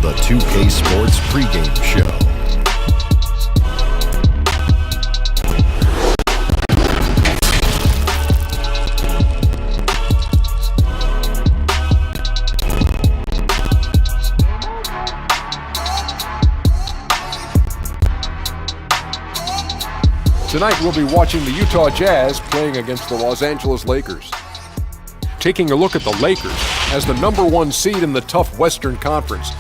the 2K Sports pregame show. Tonight we'll be watching the Utah Jazz playing against the Los Angeles Lakers. Taking a look at the Lakers as the #1 seed in the tough Western Conference.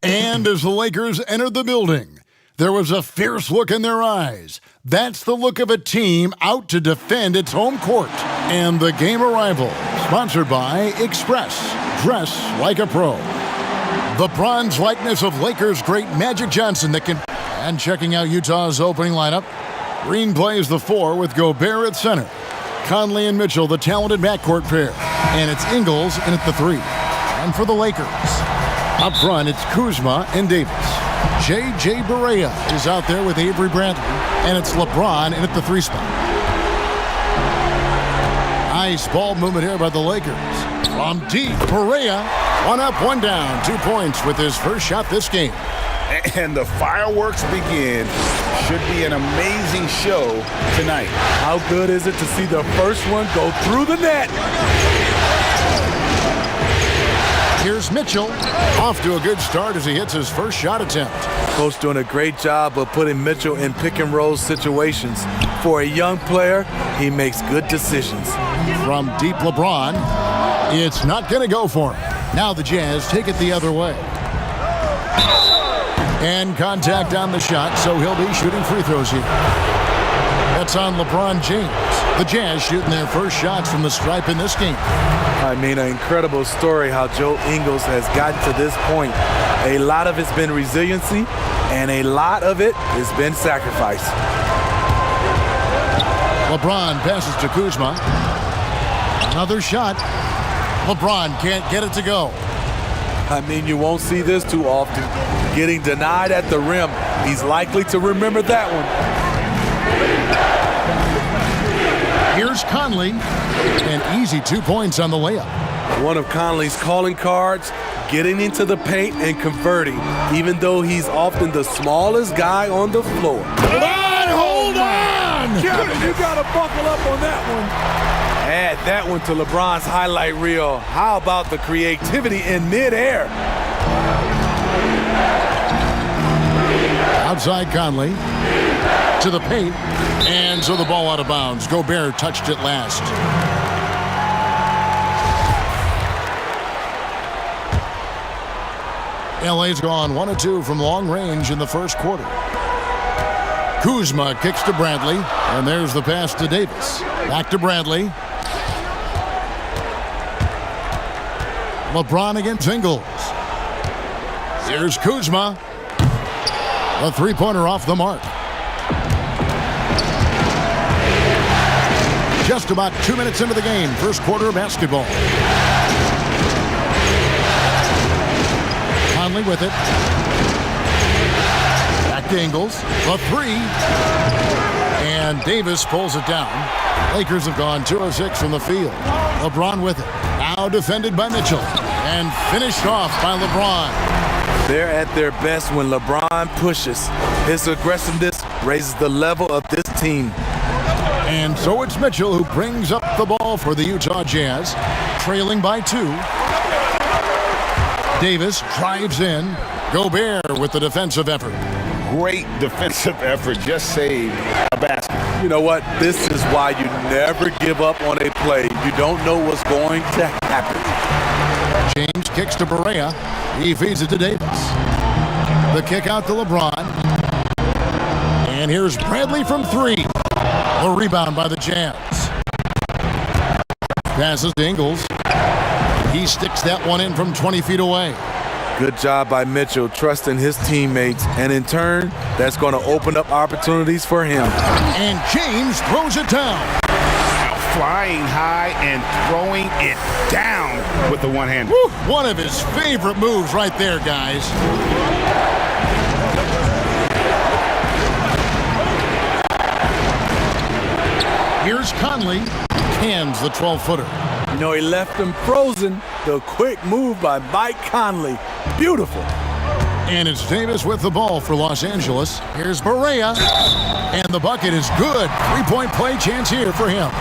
And as the Lakers entered the building, there was a fierce look in their eyes. That's the look of a team out to defend its home court. And the game arrival, sponsored by Express. Dress like a pro. The bronze likeness of Lakers great Magic Johnson And checking out Utah's opening lineup, Green plays the 4 with Gobert at center. Conley and Mitchell, the talented backcourt pair. And it's Ingles in at the 3. And for the Lakers, up front, it's Kuzma and Davis. J.J. Barea is out there with Avery Bradley, and it's LeBron in at the 3 spot. Nice ball movement here by the Lakers. From deep, Barea, 1 up, 1 down, 2 points with his first shot this game. And the fireworks begin. Should be an amazing show tonight. How good is it to see the first one go through the net? Here's Mitchell, off to a good start as he hits his first shot attempt. Coach doing a great job of putting Mitchell in pick-and-roll situations. For a young player, he makes good decisions. From deep, LeBron, it's not going to go for him. Now the Jazz take it the other way. And contact on the shot, so he'll be shooting free throws here. That's on LeBron James. The Jazz shooting their first shots from the stripe in this game. I mean, an incredible story how Joe Ingles has gotten to this point. A lot of it's been resiliency, and a lot of it has been sacrifice. LeBron passes to Kuzma. Another shot. LeBron can't get it to go. I mean, you won't see this too often. Getting denied at the rim. He's likely to remember that one. Here's Conley. An easy 2 points on the layup. One of Conley's calling cards, getting into the paint and converting, even though he's often the smallest guy on the floor. Hold on! Kevin, you got to buckle up on that one. Add that one to LeBron's highlight reel. How about the creativity in midair? Outside Conley to the paint, and so the ball out of bounds. Gobert touched it last. LA's gone 1 of 2 from long range in the first quarter. Kuzma kicks to Bradley, and there's the pass to Davis. Back to Bradley. LeBron against Ingles. Here's Kuzma. A 3-pointer off the mark. Just about 2 minutes into the game, first quarter of basketball. Conley with it. Back to Ingles. A 3. And Davis pulls it down. Lakers have gone 2 of 6 from the field. LeBron with it. Now defended by Mitchell. And finished off by LeBron. They're at their best when LeBron pushes. His aggressiveness raises the level of this team. And so it's Mitchell who brings up the ball for the Utah Jazz, trailing by 2. Davis drives in. Gobert with the defensive effort. Great defensive effort. Just saved a basket. You know what? This is why you never give up on a play. You don't know what's going to happen. James kicks to Barea. He feeds it to Davis. The kick out to LeBron. And here's Bradley from 3. The rebound by the Jazz. Passes to Ingles. He sticks that one in from 20 feet away. Good job by Mitchell, trusting his teammates, and in turn, that's going to open up opportunities for him. And James throws it down. flying high and throwing it down with the one-hander. One of his favorite moves right there, guys. Here's Conley. Cans the 12-footer. You know, he left him frozen. The quick move by Mike Conley. Beautiful. And it's Davis with the ball for Los Angeles. Here's Barea. And the bucket is good. Three-point play chance here for him.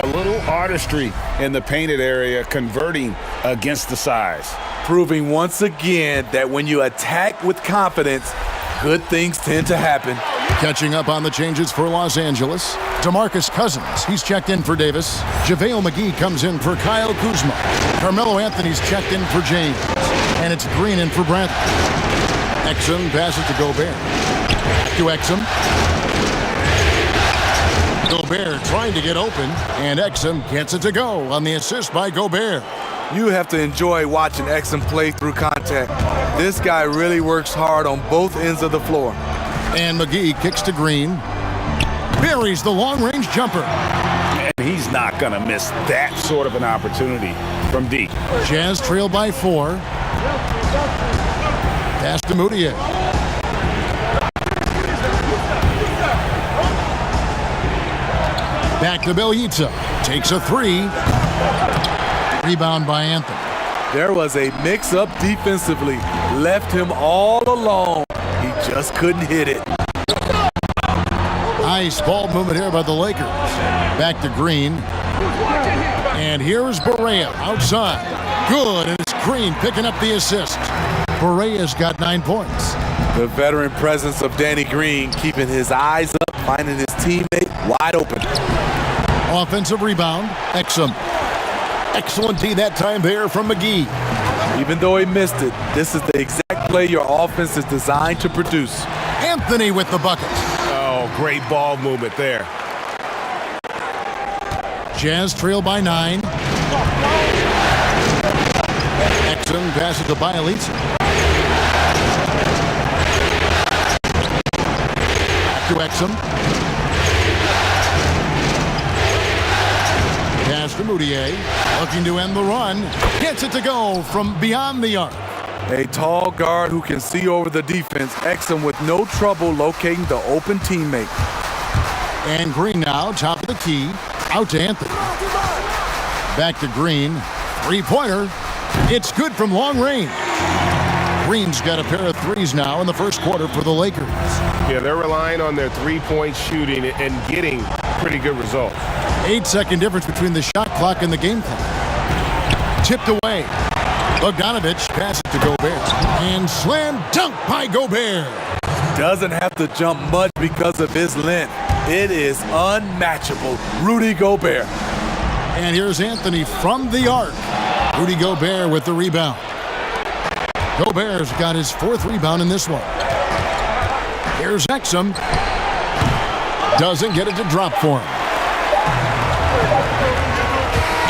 A little artistry in the painted area, converting against the size. Proving once again that when you attack with confidence, good things tend to happen. Catching up on the changes for Los Angeles. DeMarcus Cousins, he's checked in for Davis. JaVale McGee comes in for Kyle Kuzma. Carmelo Anthony's checked in for James. And it's Green in for Bradley. Exum passes to Gobert. To Exum. Gobert trying to get open, and Exum gets it to go on the assist by Gobert. You have to enjoy watching Exum play through contact. This guy really works hard on both ends of the floor. And McGee kicks to Green. Buries the long-range jumper. And he's not going to miss that sort of an opportunity from D. Jazz trail by 4. Pass to Moutier. Back to Bjelica. Takes a 3. Rebound by Anthony. There was a mix-up defensively. Left him all alone. He just couldn't hit it. Nice ball movement here by the Lakers. Back to Green. And here's Barea outside. Good, and it's Green picking up the assist. Barea's got 9 points. The veteran presence of Danny Green keeping his eyes up, finding his teammate wide open. Offensive rebound, Exum. Excellent D that time there from McGee. Even though he missed it, this is the exact play your offense is designed to produce. Anthony with the bucket. Oh, great ball movement there. Jazz trail by 9. Exum passes to Bjelica. Back to Exum. Pass to Moutier. Looking to end the run. Gets it to go from beyond the arc. A tall guard who can see over the defense. Exum with no trouble locating the open teammate. And Green now, top of the key. Out to Anthony. Back to Green. Three-pointer. It's good from long range. Green's got a pair of threes now in the first quarter for the Lakers. Yeah, they're relying on their three-point shooting and getting pretty good results. 8-second difference between the shot clock and the game clock. Tipped away. Bogdanovich passes to Gobert. And slam dunk by Gobert. Doesn't have to jump much because of his length. It is unmatchable. Rudy Gobert. And here's Anthony from the arc. Rudy Gobert with the rebound. Gobert's got his 4th rebound in this one. Here's Exum. Doesn't get it to drop for him.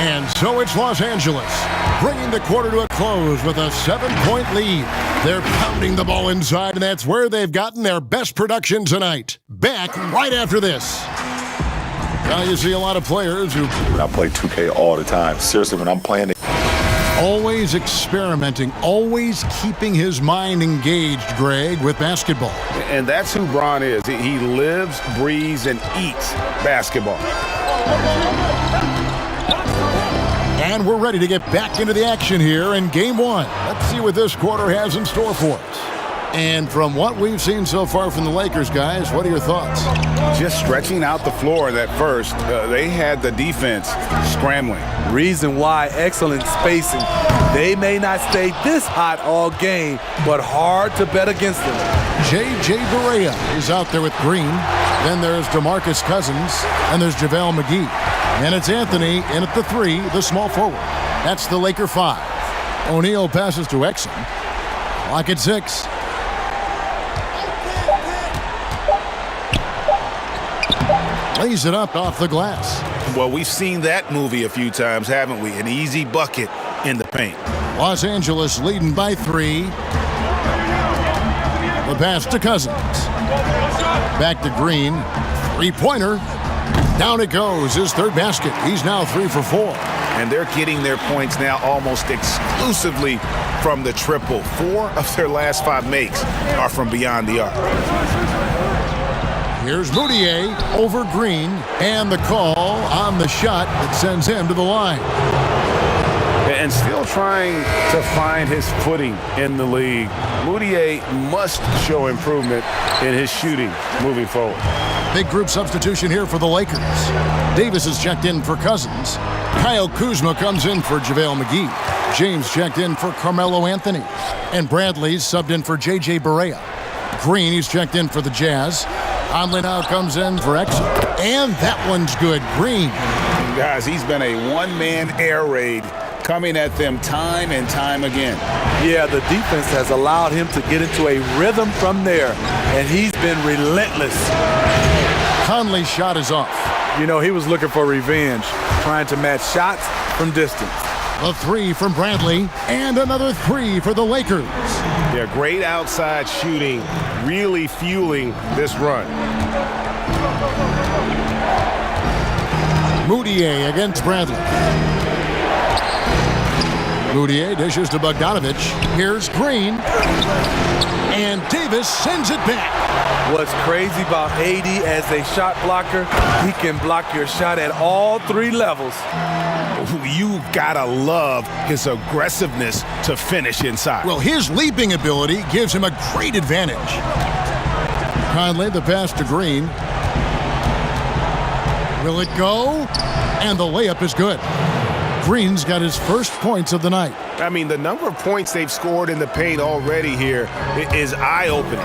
And so it's Los Angeles, bringing the quarter to a close with a 7-point lead. They're pounding the ball inside, and that's where they've gotten their best production tonight. Back right after this. Now you see a lot of players who I play 2K all the time. Seriously, when I'm playing it. Always experimenting, always keeping his mind engaged, Greg, with basketball. And that's who Bron is. He lives, breathes, and eats basketball. And we're ready to get back into the action here in Game 1. Let's see what this quarter has in store for us. And from what we've seen so far from the Lakers, guys, what are your thoughts? Just stretching out the floor that first. They had the defense scrambling. Reason why, excellent spacing. They may not stay this hot all game, but hard to bet against them. J.J. Barea is out there with Green. Then there's DeMarcus Cousins. And there's JaVale McGee. And it's Anthony in at the 3, the small forward. That's the Laker 5. O'Neal passes to Exum. Clock at 6. Lays it up off the glass. Well, we've seen that movie a few times, haven't we? An easy bucket in the paint. Los Angeles leading by 3. The pass to Cousins. Back to Green. Three-pointer. Down it goes, his third basket. He's now 3 for 4. And they're getting their points now almost exclusively from the triple. 4 of their last 5 makes are from beyond the arc. Here's Moutier over Green, and the call on the shot that sends him to the line. And still trying to find his footing in the league. Moutier must show improvement in his shooting moving forward. Big group substitution here for the Lakers. Davis is checked in for Cousins. Kyle Kuzma comes in for JaVale McGee. James checked in for Carmelo Anthony. And Bradley's subbed in for J.J. Barea. Green, he's checked in for the Jazz. Conley now comes in for Exum. And that one's good. Green. Guys, he's been a one-man air raid coming at them time and time again. Yeah, the defense has allowed him to get into a rhythm from there, and he's been relentless. Conley's shot is off. You know, he was looking for revenge, trying to match shots from distance. A 3 from Bradley, and another 3 for the Lakers. Yeah, great outside shooting, really fueling this run. Moutier against Bradley. Moutier dishes to Bogdanovic. Here's Green. And Davis sends it back. What's crazy about AD as a shot blocker, he can block your shot at all 3 levels. You gotta love his aggressiveness to finish inside. Well, his leaping ability gives him a great advantage. Conley, the pass to Green. Will it go? And the layup is good. Green's got his first points of the night. I mean, the number of points they've scored in the paint already here is eye-opening.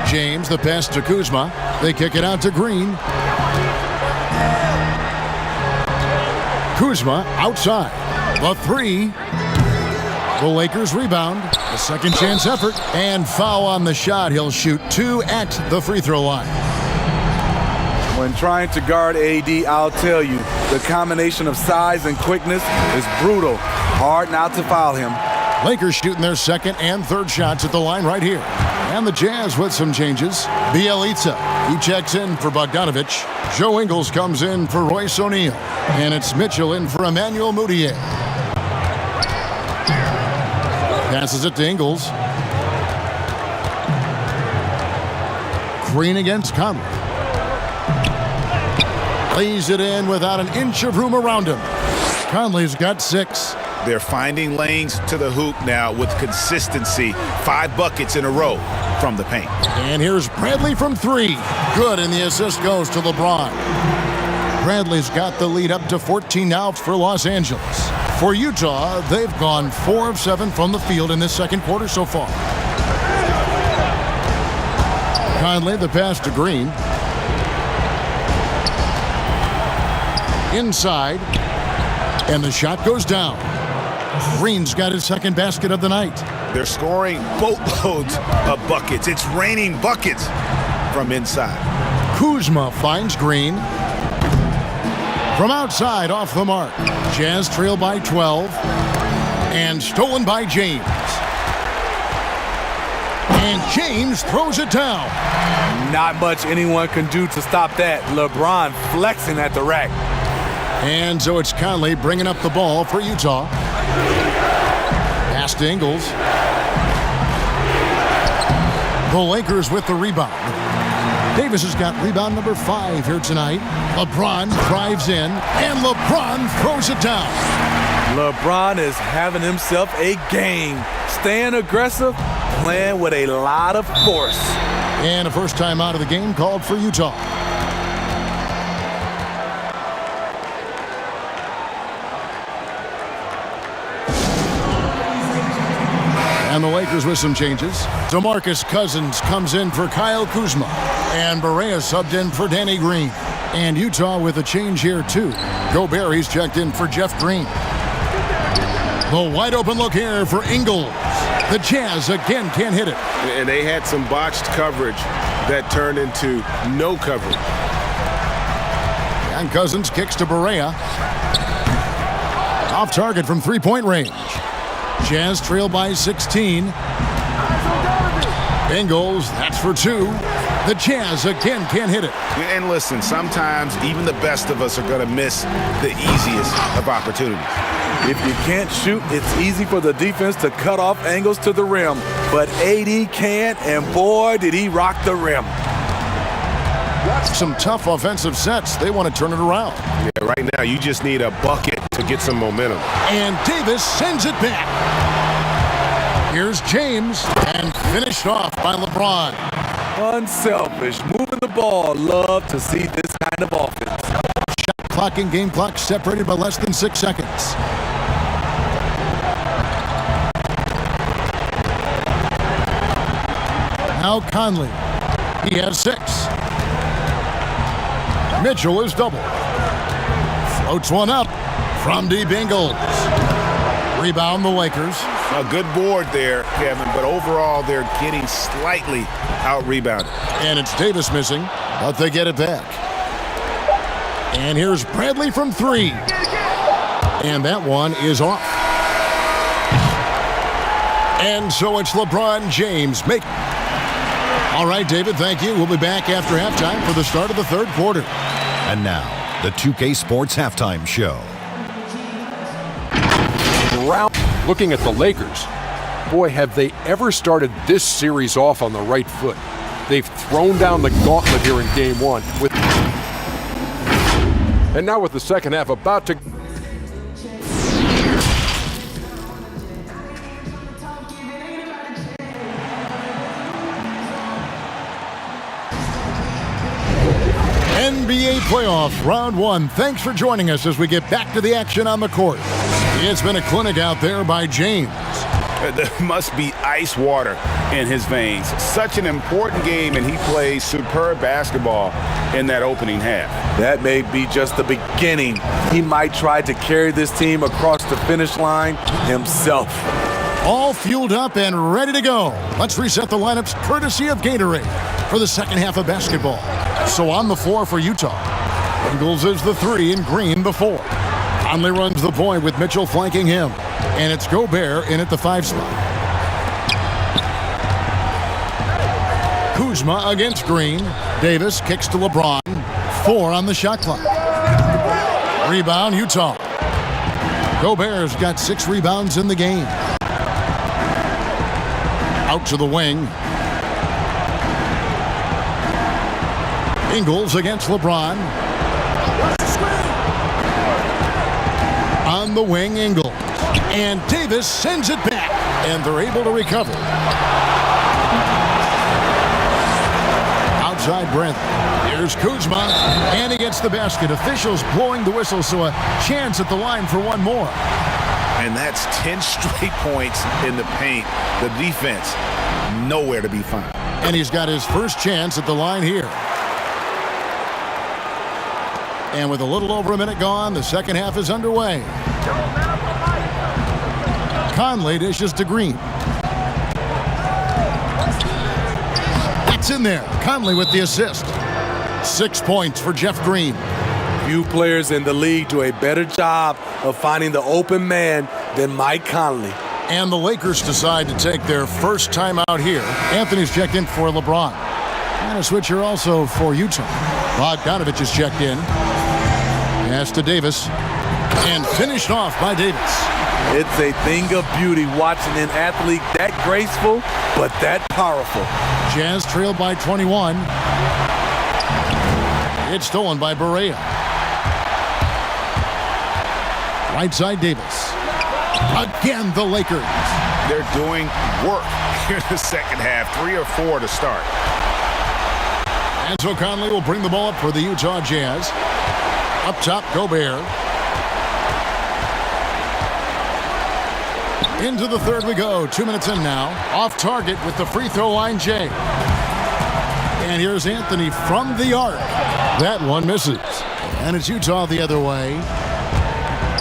James, the pass to Kuzma. They kick it out to Green. Kuzma outside. The 3. The Lakers rebound. A second chance effort. And foul on the shot. He'll shoot 2 at the free throw line. When trying to guard AD, I'll tell you, the combination of size and quickness is brutal. Hard not to foul him. Lakers shooting their second and third shots at the line right here. And the Jazz with some changes. Bjelica, he checks in for Bogdanovic. Joe Ingles comes in for Royce O'Neal. And it's Mitchell in for Emmanuel Moutier. Passes it to Ingles. Green against Conley. Lays it in without an inch of room around him. Conley's got 6. They're finding lanes to the hoop now with consistency. 5 buckets in a row from the paint. And here's Bradley from 3. Good, and the assist goes to LeBron. Bradley's got the lead up to 14 now for Los Angeles. For Utah, they've gone 4 of 7 from the field in this second quarter so far. Conley, the pass to Green. Inside, and the shot goes down. Green's got his second basket of the night. They're scoring boatloads of buckets. It's raining buckets from inside. Kuzma finds Green. From outside, off the mark. Jazz trail by 12. And stolen by James. And James throws it down. Not much anyone can do to stop that. LeBron flexing at the rack. And so it's Conley bringing up the ball for Utah. Pass to Ingles. The Lakers with the rebound. Davis has got rebound number 5 here tonight. LeBron drives in, and LeBron throws it down. LeBron is having himself a game. Staying aggressive, playing with a lot of force. And a first time out of the game called for Utah. And the Lakers with some changes. DeMarcus Cousins comes in for Kyle Kuzma. And Barea subbed in for Danny Green. And Utah with a change here too. Gobert, he's checked in for Jeff Green. The wide open look here for Ingles. The Jazz again can't hit it. And they had some botched coverage that turned into no coverage. And Cousins kicks to Barea. Off target from three-point range. Jazz trail by 16. Bengals, that's for 2. The Jazz again can't hit it. And listen, sometimes even the best of us are going to miss the easiest of opportunities. If you can't shoot, it's easy for the defense to cut off angles to the rim. But AD can, and boy, did he rock the rim. Some tough offensive sets. They want to turn it around. Yeah, right now, you just need a bucket to get some momentum. And Davis sends it back. Here's James, and finished off by LeBron. Unselfish, moving the ball. Love to see this kind of offense. Shot clock and game clock separated by less than 6 seconds. Now Conley. He has 6. Mitchell is double. Floats one up from deep Ingles. Rebound the Lakers. A good board there, Kevin, but overall they're getting slightly out-rebounded. And it's Davis missing, but they get it back. And here's Bradley from 3. And that one is off. And so it's LeBron James making. All right, David, thank you. We'll be back after halftime for the start of the third quarter. And now, the 2K Sports Halftime Show. Looking at the Lakers, boy, have they ever started this series off on the right foot. They've thrown down the gauntlet here in Game 1. And now with the second half about to... NBA playoff round 1. Thanks for joining us as we get back to the action on the court. It's been a clinic out there by James. There must be ice water in his veins. Such an important game, and he plays superb basketball in that opening half. That may be just the beginning. He might try to carry this team across the finish line himself. All fueled up and ready to go. Let's reset the lineups courtesy of Gatorade for the second half of basketball. So on the floor for Utah, Ingles is the 3 and Green the 4. Conley runs the point with Mitchell flanking him. And it's Gobert in at the 5 spot. Kuzma against Green. Davis kicks to LeBron. 4 on the shot clock. Rebound, Utah. Gobert's got 6 rebounds in the game. Out to the wing. Ingles against LeBron. On the wing, Ingles. And Davis sends it back. And they're able to recover. Outside Bradley. Here's Kuzma. And he gets the basket. Officials blowing the whistle, so a chance at the line for one more. And that's 10 straight points in the paint. The defense, nowhere to be found. And he's got his first chance at the line here. And with a little over a minute gone, the second half is underway. Conley dishes to Green. That's in there. Conley with the assist. 6 points for Jeff Green. Few players in the league do a better job of finding the open man than Mike Conley. And the Lakers decide to take their first time out here. Anthony's checked in for LeBron. And a switcher also for Utah. Bogdanovich is checked in. Pass to Davis. And finished off by Davis. It's a thing of beauty watching an athlete that graceful, but that powerful. Jazz trailed by 21. It's stolen by Barea. Right side Davis. Again, the Lakers. They're doing work here in the second half. 3 or 4 to start. And so Conley will bring the ball up for the Utah Jazz. Up top, Gobert. Into the third we go. 2 minutes in now. Off target with the free throw line, Jay. And here's Anthony from the arc. That one misses. And it's Utah the other way.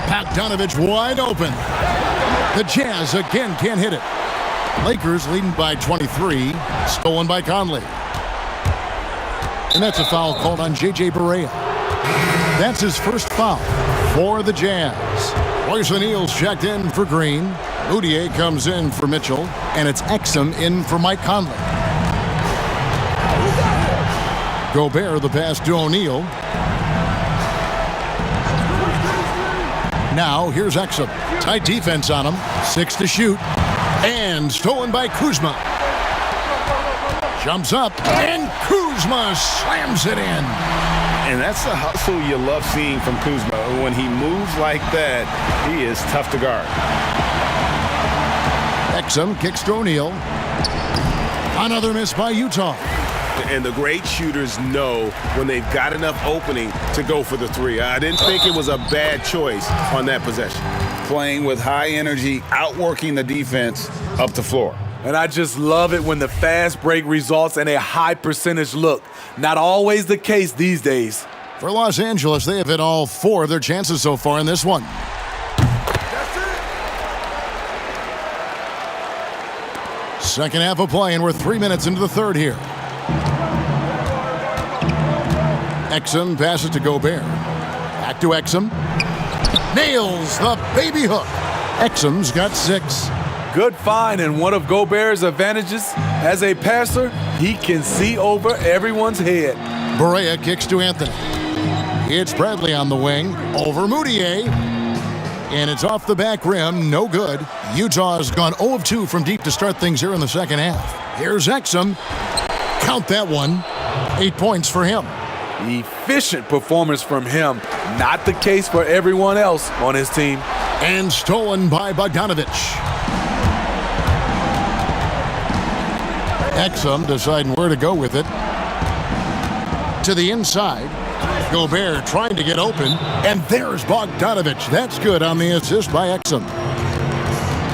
Bogdanovich wide open. The Jazz again can't hit it. Lakers leading by 23. Stolen by Conley. And that's a foul called on J.J. Barea. That's his first foul for the Jazz. Royce O'Neal's checked in for Green. Mudiay comes in for Mitchell. And it's Exum in for Mike Conley. Gobert, the pass to O'Neal. Now, here's Exum. Tight defense on him. 6 to shoot. And stolen by Kuzma. Jumps up, and Kuzma slams it in. And that's the hustle you love seeing from Kuzma. When he moves like that, he is tough to guard. Exum kicks to O'Neal. Another miss by Utah. And the great shooters know when they've got enough opening to go for the three. I didn't think it was a bad choice on that possession. Playing with high energy, outworking the defense up the floor. And I just love it when the fast break results in a high percentage look. Not always the case these days. For Los Angeles, they have hit all 4 of their chances so far in this one. Second half of play, and we're 3 minutes into the third here. Exum passes to Gobert. Back to Exum. Nails the baby hook. Exum's got 6. Good find, and one of Gobert's advantages as a passer, he can see over everyone's head. Barea kicks to Anthony. It's Bradley on the wing. Over Moutier. And it's off the back rim. No good. Utah has gone 0 of 2 from deep to start things here in the second half. Here's Exum. Count that one. 8 points for him. Efficient performance from him. Not the case for everyone else on his team. And stolen by Bogdanovich. Exum deciding where to go with it. To the inside. Gobert trying to get open. And there's Bogdanovich. That's good on the assist by Exum.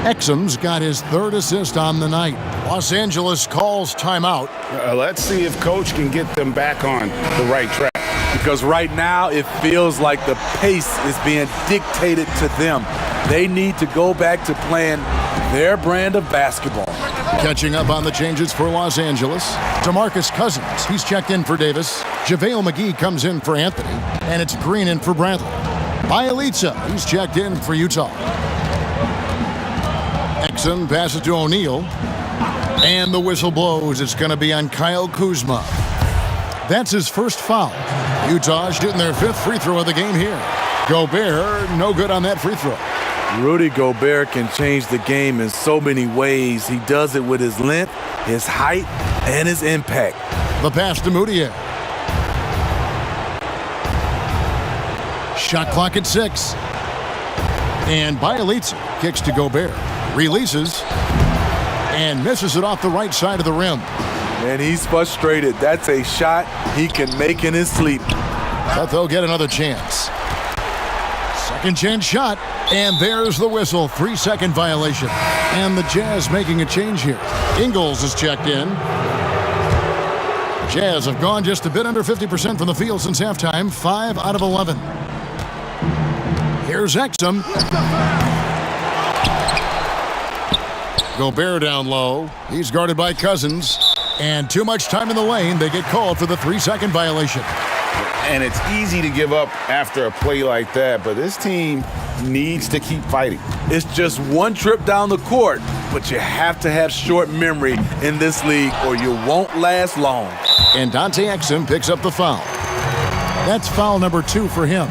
Exum's got his 3rd assist on the night. Los Angeles calls timeout. Let's see if Coach can get them back on the right track. Because right now it feels like the pace is being dictated to them. They need to go back to playing their brand of basketball. Catching up on the changes for Los Angeles. DeMarcus Cousins, he's checked in for Davis. JaVale McGee comes in for Anthony. And it's Green in for Bradley. Bjelica, he's checked in for Utah. Exum passes to O'Neal. And the whistle blows. It's going to be on Kyle Kuzma. That's his first foul. Utah shooting their 5th free throw of the game here. Gobert, no good on that free throw. Rudy Gobert can change the game in so many ways. He does it with his length, his height, and his impact. The pass to Moutier. Shot clock at 6. And Bjelica kicks to Gobert. Releases. And misses it off the right side of the rim. And he's frustrated. That's a shot he can make in his sleep. But they'll get another chance. Second chance shot. And there's the whistle. 3-second violation. And the Jazz making a change here. Ingles is checked in. Jazz have gone just a bit under 50% from the field since halftime. 5 out of 11. Here's Exum. Gobert down low. He's guarded by Cousins. And too much time in the lane. They get called for the 3-second violation. And it's easy to give up after a play like that, but this team needs to keep fighting. It's just one trip down the court, but you have to have short memory in this league or you won't last long. And Dante Exum picks up the foul. That's foul number 2 for him.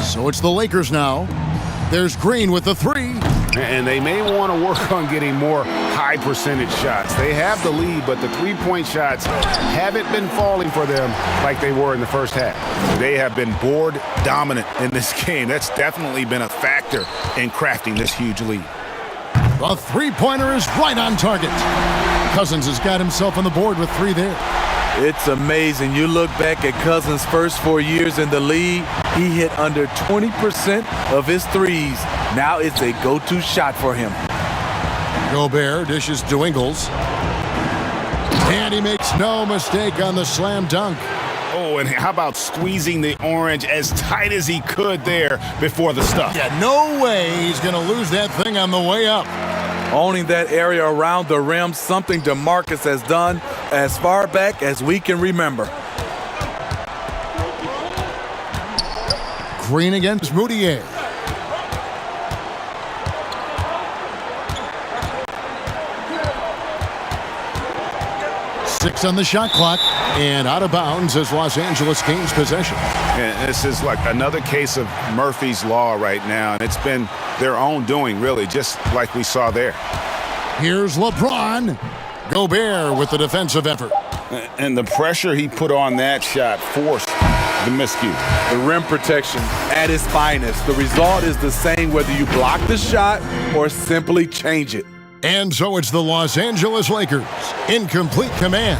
So it's the Lakers now. There's Green with the 3. And they may want to work on getting more high percentage shots. They have the lead, but the three-point shots haven't been falling for them like they were in the first half. They have been board dominant in this game. That's definitely been a factor in crafting this huge lead. The three-pointer is right on target. Cousins has got himself on the board with 3 there. It's amazing. You look back at Cousins' first 4 years in the league, he hit under 20% of his threes. Now it's a go-to shot for him. Gobert dishes to Ingles. And he makes no mistake on the slam dunk. Oh, and how about squeezing the orange as tight as he could there before the stuff? Yeah, no way he's going to lose that thing on the way up. Owning that area around the rim, something DeMarcus has done as far back as we can remember. Green against Moutier. 6 on the shot clock, and out of bounds as Los Angeles gains possession. And this is like another case of Murphy's Law right now, and it's been their own doing, really, just like we saw there. Here's LeBron. Gobert with the defensive effort. And the pressure he put on that shot forced the miscue. The rim protection at its finest. The result is the same whether you block the shot or simply change it. And so it's the Los Angeles Lakers in complete command.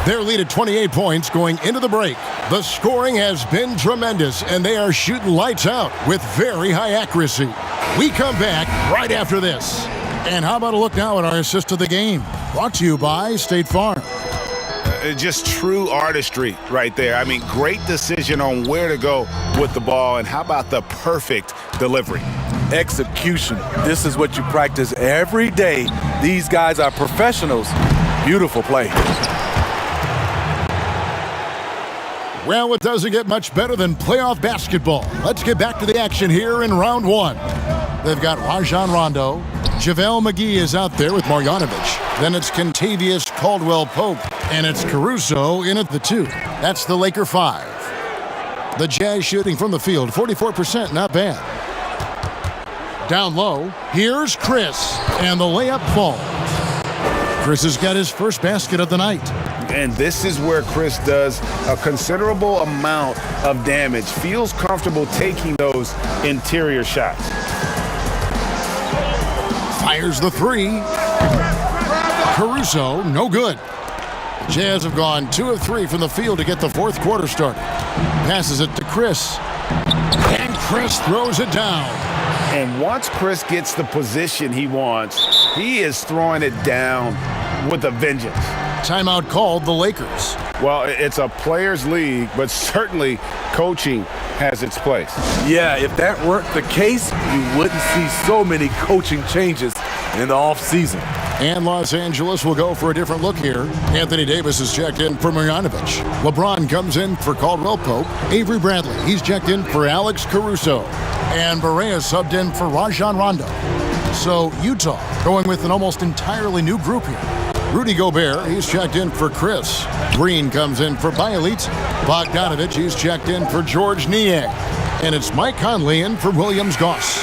Their lead at 28 points going into the break. The scoring has been tremendous, and they are shooting lights out with very high accuracy. We come back right after this. And how about a look now at our assist of the game? Brought to you by State Farm. Just true artistry right there. I mean, great decision on where to go with the ball, and how about the perfect delivery? Execution. This is what you practice every day. These guys are professionals. Beautiful play. Well, it doesn't get much better than playoff basketball. Let's get back to the action here in round one. They've got Rajon Rondo. JaVale McGee is out there with Marjanovic. Then it's Kentavious Caldwell-Pope. And it's Caruso in at the 2. That's the Laker 5. The Jazz shooting from the field, 44%, not bad. Down low, here's Chris. And the layup falls. Chris has got his first basket of the night. And this is where Chris does a considerable amount of damage. Feels comfortable taking those interior shots. Fires the 3. Caruso, no good. Jazz have gone 2 of 3 from the field to get the fourth quarter started. Passes it to Chris. And Chris throws it down. And once Chris gets the position he wants, he is throwing it down with a vengeance. Timeout called the Lakers. Well, it's a players' league, but certainly coaching has its place. Yeah, if that weren't the case, you wouldn't see so many coaching changes in the offseason. And Los Angeles will go for a different look here. Anthony Davis is checked in for Marjanovic. LeBron comes in for Caldwell-Pope. Avery Bradley, he's checked in for Alex Caruso. And Barea subbed in for Rajon Rondo. So Utah going with an almost entirely new group here. Rudy Gobert, he's checked in for Chris. Green comes in for Bjelica. Bogdanovic, he's checked in for George Niang. And it's Mike Conley in for Williams Goss.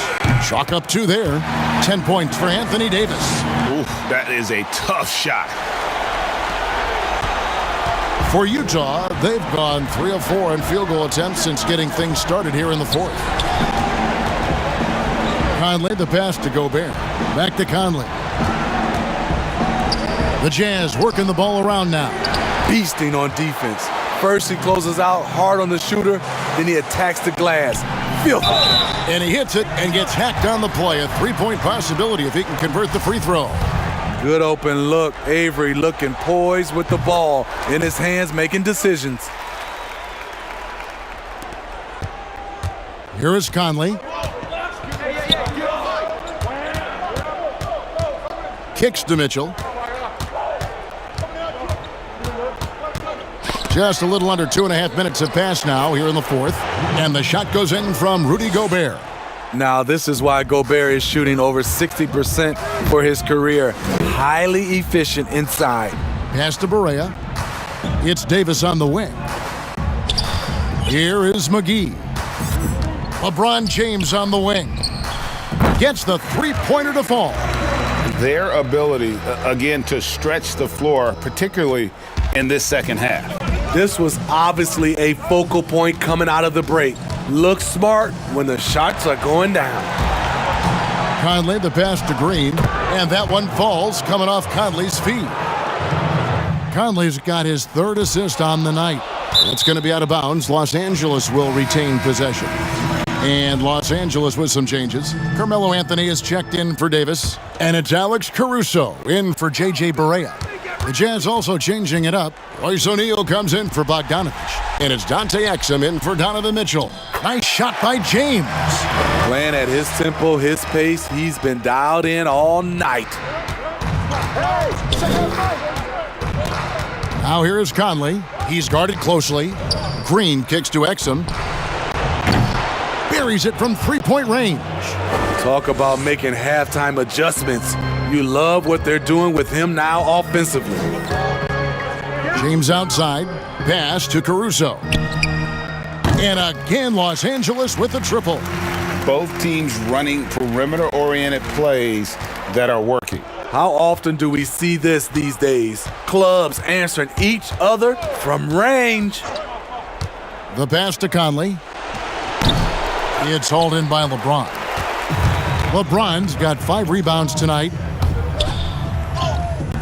Chalk up 2 there. 10 points for Anthony Davis. Ooh, that is a tough shot. For Utah, they've gone 3 of 4 in field goal attempts since getting things started here in the fourth. Conley, the pass to Gobert. Back to Conley. The Jazz working the ball around now. Beasting on defense. First he closes out hard on the shooter, then he attacks the glass. Filthy. And he hits it and gets hacked on the play. A 3-point possibility if he can convert the free throw. Good open look. Avery looking poised with the ball in his hands, making decisions. Here is Conley. Kicks to Mitchell. Just a little under 2.5 minutes have passed now here in the fourth. And the shot goes in from Rudy Gobert. Now, this is why Gobert is shooting over 60% for his career. Highly efficient inside. Pass to Barea. It's Davis on the wing. Here is McGee. LeBron James on the wing. Gets the three-pointer to fall. Their ability, again, to stretch the floor, particularly in this second half. This was obviously a focal point coming out of the break. Look smart when the shots are going down. Conley, the pass to Green, and that one falls coming off Conley's feet. Conley's got his 3rd assist on the night. It's going to be out of bounds. Los Angeles will retain possession. And Los Angeles with some changes. Carmelo Anthony is checked in for Davis, and it's Alex Caruso in for J.J. Barea. The Jazz also changing it up. Royce O'Neal comes in for Bogdanovic. And it's Dante Exum in for Donovan Mitchell. Nice shot by James. Playing at his tempo, his pace. He's been dialed in all night. Now here is Conley. He's guarded closely. Green kicks to Exum. Buries it from three-point range. Talk about making halftime adjustments. You love what they're doing with him now offensively. James outside. Pass to Caruso. And again, Los Angeles with the triple. Both teams running perimeter-oriented plays that are working. How often do we see this these days? Clubs answering each other from range. The pass to Conley. It's hauled in by LeBron. LeBron's got 5 rebounds tonight.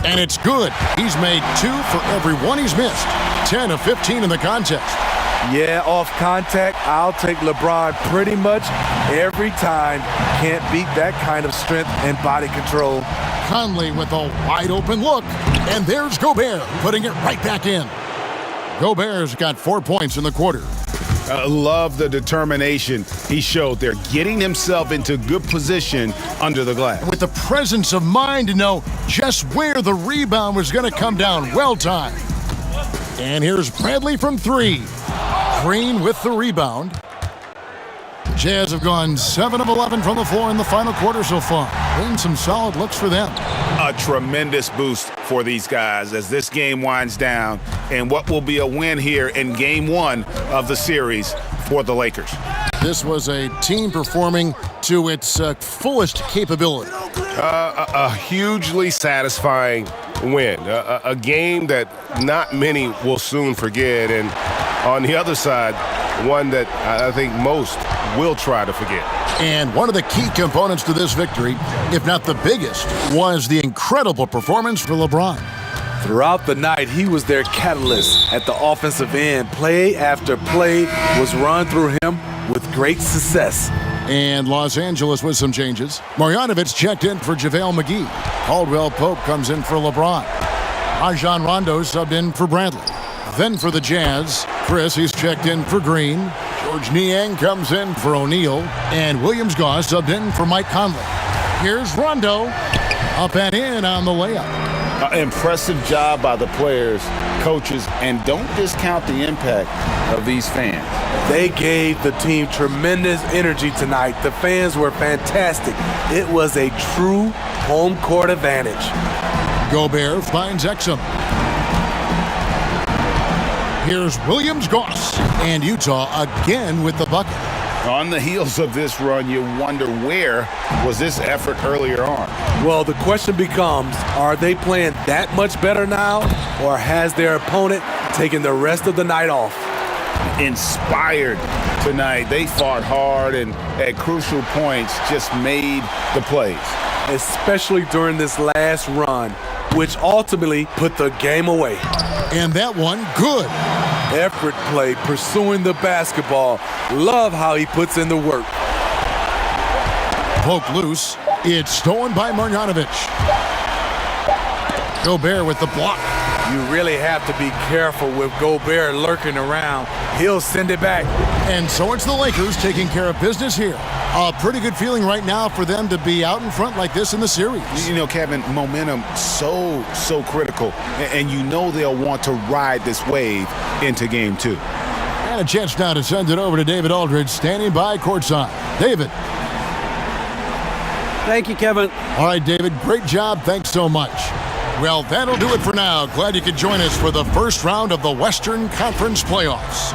And it's good. He's made 2 for every one he's missed. 10 of 15 in the contest. Yeah, off contact, I'll take LeBron pretty much every time. Can't beat that kind of strength and body control. Conley with a wide open look. And there's Gobert putting it right back in. Gobert's got 4 points in the quarter. Love the determination he showed there, getting himself into good position under the glass. With the presence of mind to know just where the rebound was going to come down. Well timed. And here's Bradley from 3. Green with the rebound. Jazz have gone 7 of 11 from the floor in the final quarter so far. Been some solid looks for them. A tremendous boost for these guys as this game winds down and what will be a win here in game 1 of the series for the Lakers. This was a team performing to its fullest capability. A hugely satisfying win. A game that not many will soon forget. And on the other side, one that I think most will try to forget. And one of the key components to this victory, if not the biggest, was the incredible performance for LeBron. Throughout the night, he was their catalyst at the offensive end. Play after play was run through him with great success. And Los Angeles with some changes. Marjanovic checked in for JaVale McGee. Caldwell Pope comes in for LeBron. Rajon Rondo subbed in for Bradley. Then for the Jazz, Chris, he's checked in for Green. George Niang comes in for O'Neal. And Williams Goss subbed in for Mike Conley. Here's Rondo. Up and in on the layup. Impressive job by the players, coaches, and don't discount the impact of these fans. They gave the team tremendous energy tonight. The fans were fantastic. It was a true home court advantage. Gobert finds Exum. Here's Williams Goss. And Utah again with the bucket. On the heels of this run, you wonder where was this effort earlier on? Well, the question becomes, are they playing that much better now, or has their opponent taken the rest of the night off? Inspired tonight. They fought hard and at crucial points just made the plays. Especially during this last run, which ultimately put the game away. And that one, good. Effort play, pursuing the basketball. Love how he puts in the work. Poke loose. It's stolen by Marjanovic. Gobert with the block. You really have to be careful with Gobert lurking around. He'll send it back. And so it's the Lakers taking care of business here. A pretty good feeling right now for them to be out in front like this in the series. You know, Kevin, momentum so critical. And you know they'll want to ride this wave into game 2. And a chance now to send it over to David Aldridge, standing by courtside. David. Thank you, Kevin. All right, David, great job. Thanks so much. Well, that'll do it for now. Glad you could join us for the first round of the Western Conference playoffs.